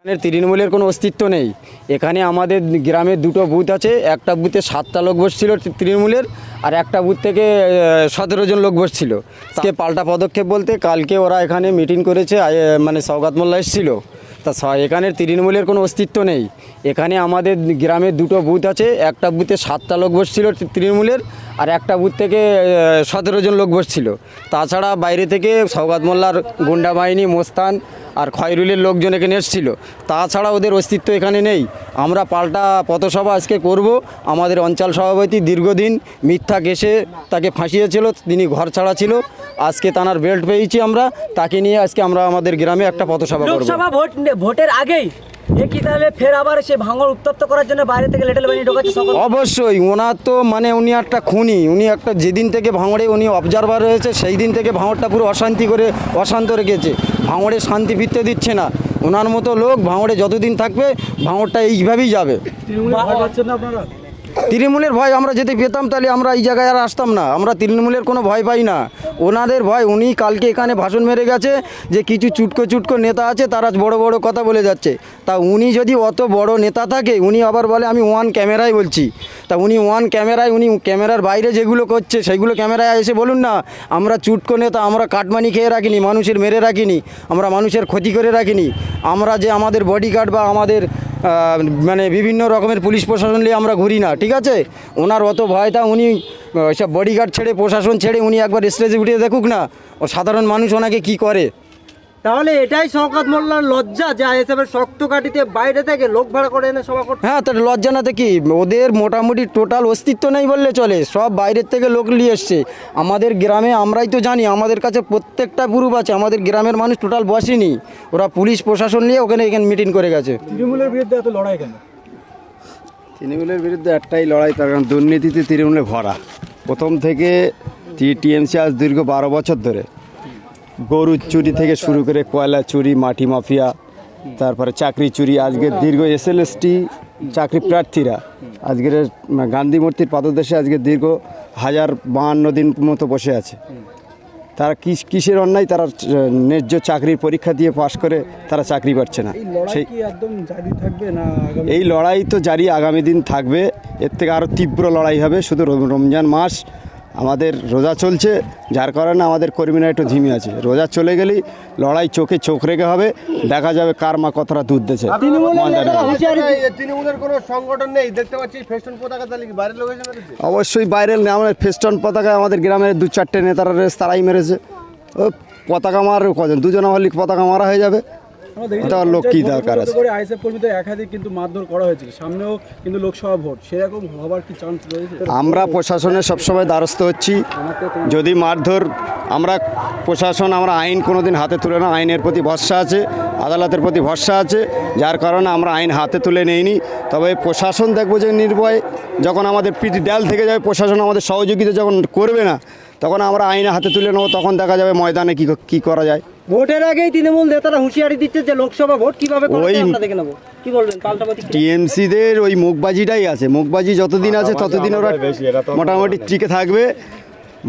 তৃণমূলের কোনো অস্তিত্ব নেই এখানে। আমাদের গ্রামে দুটো বুথ আছে, একটা বুথে 7টা লোক বসছিল তৃণমূলের, আর একটা বুথ থেকে 17 জন লোক বসছিল। আজকে পাল্টা পদক্ষেপ বলতে কালকে ওরা এখানে মিটিং করেছে, মানে সওগাত মোল্লা এসেছিল। তা এখানে তৃণমূলের কোনো অস্তিত্ব নেই এখানে। আমাদের গ্রামে দুটো বুথ আছে, একটা বুথে 7টা লোক বসছিল তৃণমূলের, আর একটা বুথ থেকে 17 জন লোক বসছিল। তাছাড়া বাইরে থেকে সওগাত মোল্লার গুন্ডা বাহিনী, মোস্তান আর খয়রুলের লোকজন এখানে এসেছিল। তাছাড়া ওদের অস্তিত্ব এখানে নেই। আমরা পাল্টা পথসভা আজকে করব। আমাদের অঞ্চল সভাপতি দীর্ঘদিন মিথ্যা কেসে তাকে ফাঁসিয়েছিল, তিনি ঘর ছাড়া ছিল। আজকে তানার বেল্ট পেয়েছি আমরা, তাকে নিয়ে আজকে আমরা আমাদের গ্রামে একটা পথসভা করব। লোকসভা ভোটের আগেই কি তাহলে ফের আবার সে ভাঙড় উত্তপ্ত করার জন্য বাইরে থেকে লেটেল বানিয়ে ঢোকাচ্ছে সকল? অবশ্যই ওনার তো মানে উনি একটা খুনি, উনি একটা যেদিন থেকে ভাঙড়ে উনি অবজারভার হয়েছে সেই দিন থেকে ভাঙড়টা পুরো অশান্ত রেখেছে। ভাঙড়ে শান্তি ফিরতে দিচ্ছে না। ওনার মতো লোক ভাঙড়ে যতদিন থাকবে ভাঙড়টা এইভাবেই যাবে। তৃণমূলের ভয় আমরা যদি পেতাম তাহলে আমরা এই জায়গায় আর আসতাম না। আমরা তৃণমূলের কোনো ভয় পাই না, ওনাদের ভয়। উনি কালকে এখানে ভাষণ মেরে গেছে যে কিছু চুটকো নেতা আছে, তারা বড় বড় কথা বলে যাচ্ছে। তা উনি যদি অত বড় নেতা থাকে, উনি আবার বলে আমি ওয়ান ক্যামেরায় বলছি। তা উনি ওয়ান ক্যামেরায়, উনি ক্যামেরার বাইরে যেগুলো করছে সেগুলো ক্যামেরায় এসে বলুন না। আমরা চুটকো নেতা, আমরা কাটমানি খেয়ে রাখিনি, মানুষের মেরে রাখিনি, আমরা মানুষের ক্ষতি করে রাখিনি। আমরা যে আমাদের বডিগার্ড বা আমাদের মানে বিভিন্ন রকমের পুলিশ প্রশাসন নিয়ে আমরা ঘুরি না, ঠিক আছে? ওনার অত ভয়টা, উনি সব বডিগার্ড ছেড়ে, প্রশাসন ছেড়ে উনি একবার স্টেজে উঠে দেখুক না ও সাধারণ মানুষ ওনাকে কি করে। তাহলে এটাই শওকত মোল্লার লজ্জা যে আইএসএফের শক্ত কাটিতে বাইরে থেকে লোক ভাড়া করে এনে সভা করতে? হ্যাঁ, তার লজ্জা না কি? ওদের মোটামুটি টোটাল অস্তিত্ব নেই বললে চলে, সব বাইরের থেকে লোক নিয়ে এসছে। আমাদের গ্রামে আমরাই তো জানি, আমাদের কাছে প্রত্যেকটা প্রুফ আছে। আমাদের গ্রামের মানুষ টোটাল বসেনি, ওরা পুলিশ প্রশাসন নিয়ে ওখানে মিটিং করে গেছে। তৃণমূলের বিরুদ্ধে এত লড়াই কেন? তৃণমূলের বিরুদ্ধে একটাই লড়াই, তার কারণ দুর্নীতিতে তৃণমূলে ভরা। প্রথম থেকে টিএমসি আজ দীর্ঘ 12 বছর ধরে গরু চুরি থেকে শুরু করে কয়লা চুরি, মাটি মাফিয়া, তারপরে চাকরি চুরি। আজকের দীর্ঘ এসএলএসটি চাকরি প্রার্থীরা আজকের গান্ধী মূর্তির পাদদেশে আজকে দীর্ঘ 1052 দিন মতো বসে আছে। তারা কিসের অন্যায়? তারা ন্যায্য চাকরির পরীক্ষা দিয়ে পাশ করে তারা চাকরি পাচ্ছে না। সেই এই লড়াই তো জারি, আগামী দিন থাকবে। এর থেকে আরও তীব্র লড়াই হবে। শুধু রমজান মাস আমাদের রোজা চলছে, যার কারণে আমাদের কর্মীরা একটু ধিমে আছে। রোজা চলে গেলেই লড়াই চোখে চোখ রেখে হবে, দেখা যাবে কার মা কতটা দুধ দিচ্ছে। তৃণমূলের কোনো সংগঠন নেই, দেখতে পাচ্ছি ফেস্টুন পতাকা তালিকা বাইরের লোক এসে মেরেছে। অবশ্যই বাইরের নেই, আমাদের ফেস্টুন পতাকায় আমাদের গ্রামের 2-4টে নেতারা তারাই মেরেছে। ও পতাকা মার কজন, দুজনে হলে পতাকা মারা হয়ে যাবে। লোক কি দরকার আছে? আইএসএফ কর্মীদের একাধিক কিন্তু মারধর করা হয়েছে, সামনেও কিন্তু লোকসভা ভোট, সেরকম হবার কি চান্স রয়েছে? আমরা প্রশাসনের সবসময় দ্বারস্থ হচ্ছি। যদি মারধর, আমরা প্রশাসন, আমরা আইন কোনোদিন হাতে তুলে না। আইনের প্রতি ভরসা আছে, আদালতের প্রতি ভরসা আছে, যার কারণে আমরা আইন হাতে তুলে নেইনি। তবে প্রশাসন দেখবো যে নির্ভয়, যখন আমাদের পিঠে ডাল থেকে যাবে, প্রশাসন আমাদের সহযোগিতা যখন করবে না, তখন আমরা আইনে হাতে তুলে নেবো। তখন দেখা যাবে ময়দানে কি করা যায়। ভোটের আগেই তৃণমূল নেতারা হুঁশিয়ারি দিচ্ছে যে লোকসভা ভোট কিভাবে করতে আমরা দেখে নেব। কি বলবেন পাল্টা প্রতিক্রিয়া? টিএমসিদের ওই মুখবাজিটাই আছে। মুখবাজি যতদিন আছে ততদিন ওরা মোটামুটি টিকে থাকবে।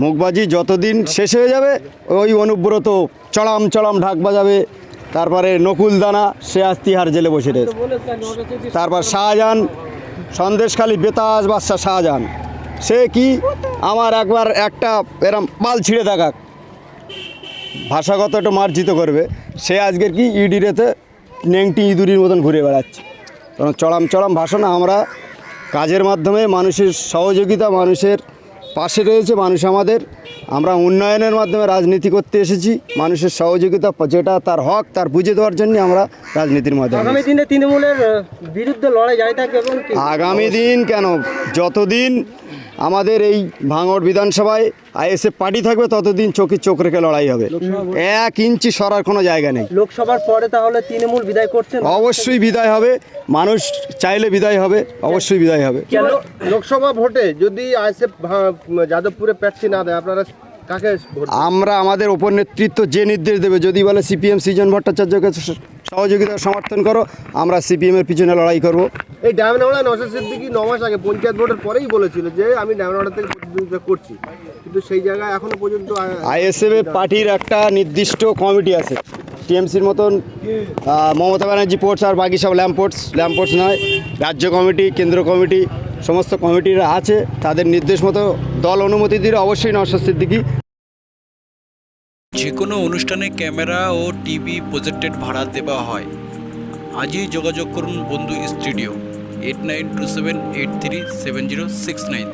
মুখবাজি যতদিন শেষ হয়ে যাবে, ওই অনুব্রত চড়াম ঢাক বাজাবে। তারপরে নকুল দানা, সে আজ তিহার জেলে বসে রয়েছে। তারপর শাহজাহান, সন্দেশখালী বেতাজ বাদশা শাহজাহান, সে কি আমার একবার একটা এরম পাল ছিঁড়ে দেখাক, ভাষাগত একটু মার্জিত করবে। সে আজকের কি ইডিরেতে নেংটি ইঁদুরির মতন ঘুরে বেড়াচ্ছে। কারণ চড়াম ভাষণ। আমরা কাজের মাধ্যমে মানুষের সহযোগিতা, মানুষের পাশে রয়েছে মানুষ আমাদের। আমরা উন্নয়নের মাধ্যমে রাজনীতি করতে এসেছি। মানুষের সহযোগিতা যেটা তার হক, তার বুঝে দেওয়ার জন্য আমরা রাজনীতির মাধ্যমে। আগামী দিনে তৃণমূলের বিরুদ্ধে লড়াই জারি থাকবে। এবং আগামী দিন কেন, যতদিন আমাদের এই ভাঙড় বিধানসভায় আইএসএফ পার্টি থাকবে ততদিন চোখে চোখ রেখে লড়াই হবে। 1 ইঞ্চি সরার কোনো জায়গা নেই। লোকসভার পরে তাহলে তৃণমূল বিদায় করছেন? অবশ্যই বিদায় হবে। মানুষ চাইলে বিদায় হবে, অবশ্যই বিদায় হবে। লোকসভা ভোটে যদি আইএসএফ যাদবপুরে প্রার্থী না দেয়, আপনারা কাকে ভোট? আমরা আমাদের ওপর নেতৃত্ব যে নির্দেশ দেবে, যদি বলে সিপিএম সৃজন ভট্টাচার্যকে সহযোগিতা সমর্থন করো, আমরা সিপিএমের পিছনে লড়াই করব। এই ডায়মন্ডহাওড়ায় নওশাদ সিদ্দিকী 9 মাস আগে পঞ্চায়েত ভোটের পরেই বলেছিল যে আমি ডায়মন্ডহাওড়া থেকে প্রতিদ্বন্দ্বিতা করছি, কিন্তু সেই জায়গায় এখনো পর্যন্ত আইএসএফ পার্টির একটা নির্দিষ্ট কমিটি আছে, টিএমসির মতন মমতা ব্যানার্জি পোর্টস আর বাকি সব ল্যাম্পোর্টস নয়, রাজ্য কমিটি, কেন্দ্র কমিটি, সমস্ত কমিটিরা আছে, তাদের নির্দেশ মতো দল অনুমতি দিলে অবশ্যই নওশাদ সিদ্দিকী। যে কোনো অনুষ্ঠানে ক্যামেরা ও টিভি প্রজেক্টেড ভাড়া দেওয়া হয়। আজই যোগাযোগ করুন বন্ধু স্টুডিও 8927837069।